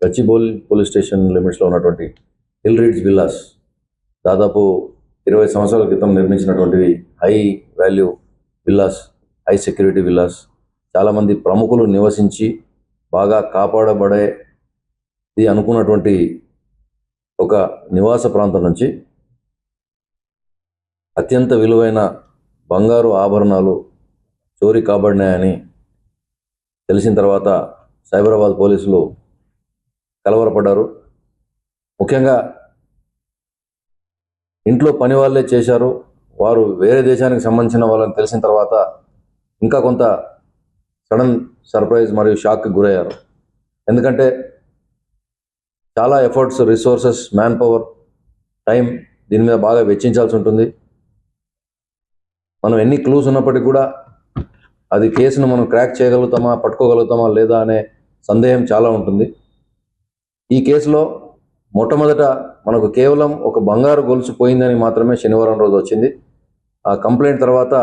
Gachibowli police station లిమిట్స్లో ఉన్నటువంటి hill reads villas దాదాపు 20 సంవత్సరాల క్రితం నిర్మించినటువంటివి. High value villas, high security villas, చాలామంది ప్రముఖులు నివసించి బాగా కాపాడబడేది అనుకున్నటువంటి ఒక నివాస ప్రాంతం నుంచి అత్యంత విలువైన బంగారు ఆభరణాలు చోరీ కాబడినాయని తెలిసిన తర్వాత సైబరాబాద్ పోలీసులు కలవరపడ్డారు. ముఖ్యంగా ఇంట్లో పని వాళ్ళే చేశారు, వారు వేరే దేశానికి సంబంధించిన వాళ్ళని తెలిసిన తర్వాత ఇంకా కొంత సడన్ సర్ప్రైజ్ మరియు షాక్కి గురయ్యారు. ఎందుకంటే చాలా efforts, resources, man power, time దీని మీద బాగా వెచ్చించాల్సి ఉంటుంది. మనం ఎన్ని క్లూస్ ఉన్నప్పటికీ కూడా అది కేసును మనం క్రాక్ చేయగలుగుతామా, పట్టుకోగలుగుతామా లేదా అనే సందేహం చాలా ఉంటుంది. ఈ కేసులో మొట్టమొదట మనకు కేవలం ఒక బంగారు గొలుసు పోయిందని మాత్రమే శనివారం రోజు వచ్చింది. ఆ కంప్లైంట్ తర్వాత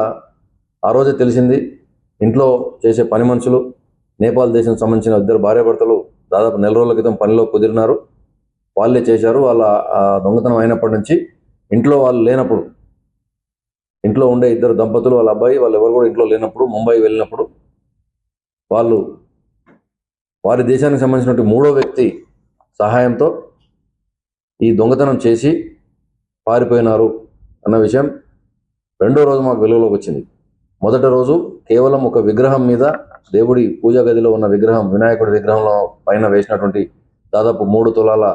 ఆ రోజే తెలిసింది ఇంట్లో చేసే పని మనుషులు, నేపాల్ దేశం సంబంధించిన 2 భార్యాభర్తలు దాదాపు 4 రోజుల క్రితం పనిలో కుదిరినారు, వాళ్ళే చేశారు. వాళ్ళ దొంగతనం అయినప్పటి నుంచి ఇంట్లో వాళ్ళు లేనప్పుడు, ఇంట్లో ఉండే 2 దంపతులు, వాళ్ళ అబ్బాయి, వాళ్ళు ఎవరు కూడా ఇంట్లో లేనప్పుడు, ముంబై వెళ్ళినప్పుడు వాళ్ళు వారి దేశానికి సంబంధించినటువంటి 3వ వ్యక్తి సహాయంతో ఈ దొంగతనం చేసి పారిపోయినారు అన్న విషయం 2వ రోజు మాకు వెలుగులోకి వచ్చింది. మొదటి రోజు కేవలం ఒక విగ్రహం మీద, దేవుడి పూజా గదిలో ఉన్న విగ్రహం, వినాయకుడి విగ్రహంలో పైన వేసినటువంటి దాదాపు 3 తులాల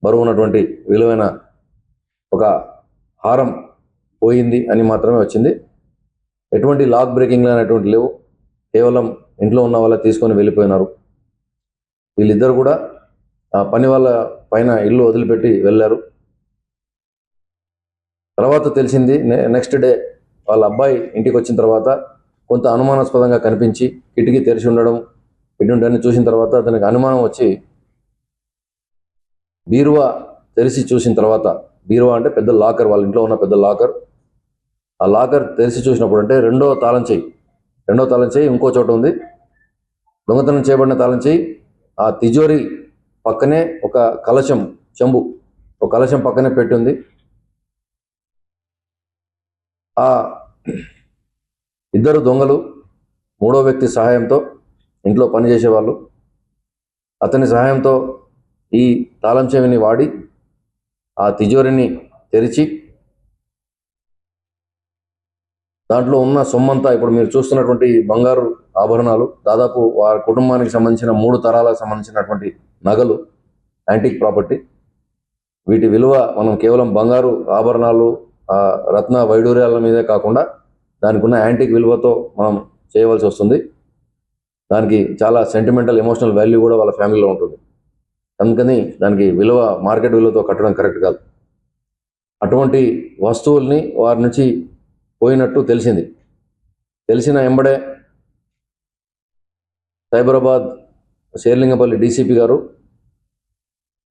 బరువు ఉన్నటువంటి విలువైన ఒక హారం పోయింది అని మాత్రమే వచ్చింది. ఎటువంటి లాక్ బ్రేకింగ్లు అనేటువంటి లేవు, కేవలం ఇంట్లో ఉన్న వాళ్ళ తీసుకొని వెళ్ళిపోయినారు. వీళ్ళిద్దరు కూడా ఆ పని వాళ్ళ పైన ఇల్లు వదిలిపెట్టి వెళ్ళారు. తర్వాత తెలిసింది, నెక్స్ట్ డే వాళ్ళ అబ్బాయి ఇంటికి వచ్చిన తర్వాత కొంత అనుమానాస్పదంగా కనిపించి కిటికీ తెరిచి ఉండడం, ఇటుంటని చూసిన తర్వాత అతనికి అనుమానం వచ్చి బీరువా తెరిచి చూసిన తర్వాత, బీరువా అంటే పెద్ద లాకర్, వాళ్ళ ఇంట్లో ఉన్న పెద్ద లాకర్, ఆ లాకర్ తెరిచి చూసినప్పుడు అంటే రెండో తాళం చేయి ఇంకో చోట ఉంది. దొంగతనం చేయబడిన తాళం చేయి ఆ తిజోరి పక్కనే ఒక కలశం, చెంబు, ఒక కలశం పక్కనే పెట్టి ఉంది. ఆ 2 దొంగలు 3వ వ్యక్తి సహాయంతో, ఇంట్లో పనిచేసేవాళ్ళు, అతని సహాయంతో ఈ తాళం చెవిని వాడి ఆ తిజోరిని తెరిచి దాంట్లో ఉన్న సొమ్మంతా, ఇప్పుడు మీరు చూస్తున్నటువంటి బంగారు ఆభరణాలు, దాదాపు వారి కుటుంబానికి సంబంధించిన 3 తరాలకు సంబంధించినటువంటి నగలు, యాంటిక్ ప్రాపర్టీ, వీటి విలువ మనం కేవలం బంగారు ఆభరణాలు, రత్న వైడూర్యాల మీదే కాకుండా దానికి ఉన్న యాంటిక్ విలువతో మనం చేయవలసి వస్తుంది. దానికి చాలా సెంటిమెంటల్, ఎమోషనల్ వాల్యూ కూడా వాళ్ళ ఫ్యామిలీలో ఉంటుంది. అందుకని దానికి విలువ మార్కెట్ విలువతో కట్టడం కరెక్ట్ కాదు. అటువంటి వస్తువుల్ని వారి నుంచి పోయినట్టు తెలిసిన ఎంబడే సైబరాబాద్ శేర్లింగపల్లి డీసీపీ గారు,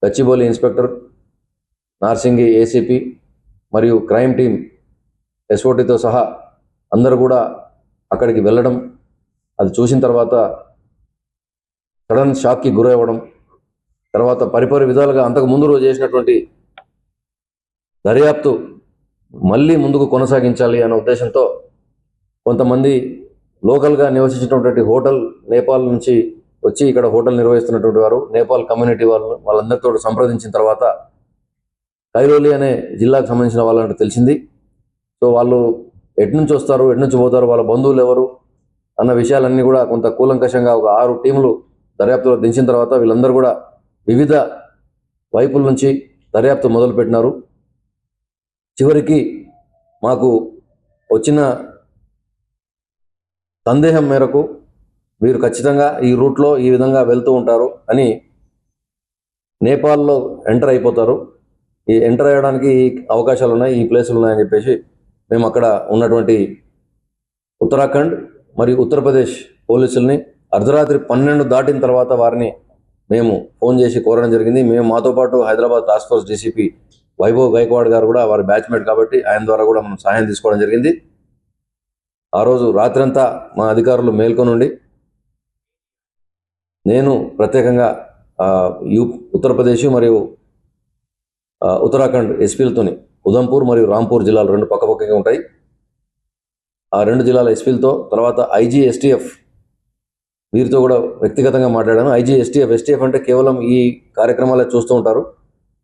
గచ్చిబౌలి ఇన్స్పెక్టర్, నార్సింగి ఏసీపీ మరియు క్రైమ్ టీం ఎస్ఓటీతో సహా అందరూ కూడా అక్కడికి వెళ్ళడం, అది చూసిన తర్వాత సడన్ షాక్కి గురవ్వడం, తర్వాత పరిపరి విధాలుగా అంతకు ముందు రోజు చేసినటువంటి దర్యాప్తు మళ్ళీ ముందుకు కొనసాగించాలి అనే ఉద్దేశంతో కొంతమంది లోకల్గా నివసించినటువంటి హోటల్, నేపాల్ నుంచి వచ్చి ఇక్కడ హోటల్ నిర్వహిస్తున్నటువంటి వారు, నేపాల్ కమ్యూనిటీ వాళ్ళందరితో సంప్రదించిన తర్వాత కైరోలి అనే జిల్లాకు సంబంధించిన వాళ్ళంటే తెలిసింది. సో వాళ్ళు ఎట్నుంచి వస్తారు, ఎట్నుంచి పోతారు, వాళ్ళ బంధువులు ఎవరు అన్న విషయాలన్నీ కూడా కొంత కూలంకషంగా ఒక 6 టీములు దర్యాప్తులో దించిన తర్వాత వీళ్ళందరూ కూడా వివిధ వైపుల నుంచి దర్యాప్తు మొదలుపెట్టినారు. చివరికి మాకు వచ్చిన సందేహం మేరకు వీరు ఖచ్చితంగా ఈ రూట్లో ఈ విధంగా వెళ్తూ ఉంటారు అని, నేపాల్లో ఎంటర్ అయిపోతారు, ఈ ఎంటర్ అయ్యడానికి అవకాశాలు ఉన్నాయి, ఈ ప్లేసులు ఉన్నాయని చెప్పేసి మేము అక్కడ ఉన్నటువంటి ఉత్తరాఖండ్ మరియు ఉత్తరప్రదేశ్ పోలీసుల్ని అర్ధరాత్రి 12 దాటిన తర్వాత వారిని మేము ఫోన్ చేసి కోరడం జరిగింది. మాతో పాటు Hyderabad task force DCP Vaibhav Gaikwad గారు కూడా వారి బ్యాచ్మేట్ కాబట్టి ఆయన ద్వారా కూడా మనం సహాయం తీసుకోవడం జరిగింది. ఆ రోజు రాత్రంతా మా అధికారులు మేల్కొని ఉండి, నేను ప్రత్యేకంగా యూ ఉత్తరప్రదేశ్ మరియు ఉత్తరాఖండ్ ఎస్పీలతోని ఉదంపూర్ మరియు రాంపూర్ జిల్లాలు రెండు పక్కపక్కగా ఉంటాయి. ఆ రెండు జిల్లాల ఎస్పీలతో, తర్వాత ఐజీ ఎస్టీఎఫ్ వీరితో కూడా వ్యక్తిగతంగా మాట్లాడాను. ఐజీ ఎస్టీఎఫ్ అంటే కేవలం ఈ కార్యక్రమాలే చూస్తూ ఉంటారు.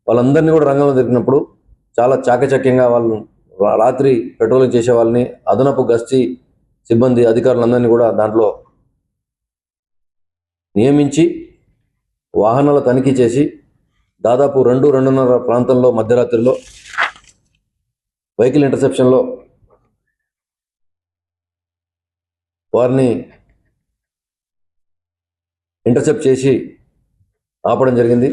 వాళ్ళందరినీ కూడా రంగంలో దిగినప్పుడు చాలా చాకచక్యంగా వాళ్ళు రాత్రి పెట్రోలింగ్ చేసే వాళ్ళని, అదనపు గస్తీ సిబ్బంది అధికారులందరినీ కూడా దాంట్లో నియమించి వాహనాల తనిఖీ చేసి దాదాపు 2-2:30 ప్రాంతంలో మధ్యరాత్రిలో వెహికల్ ఇంటర్సెప్షన్లో వారిని ఇంటర్సెప్ట్ చేసి ఆపడం జరిగింది.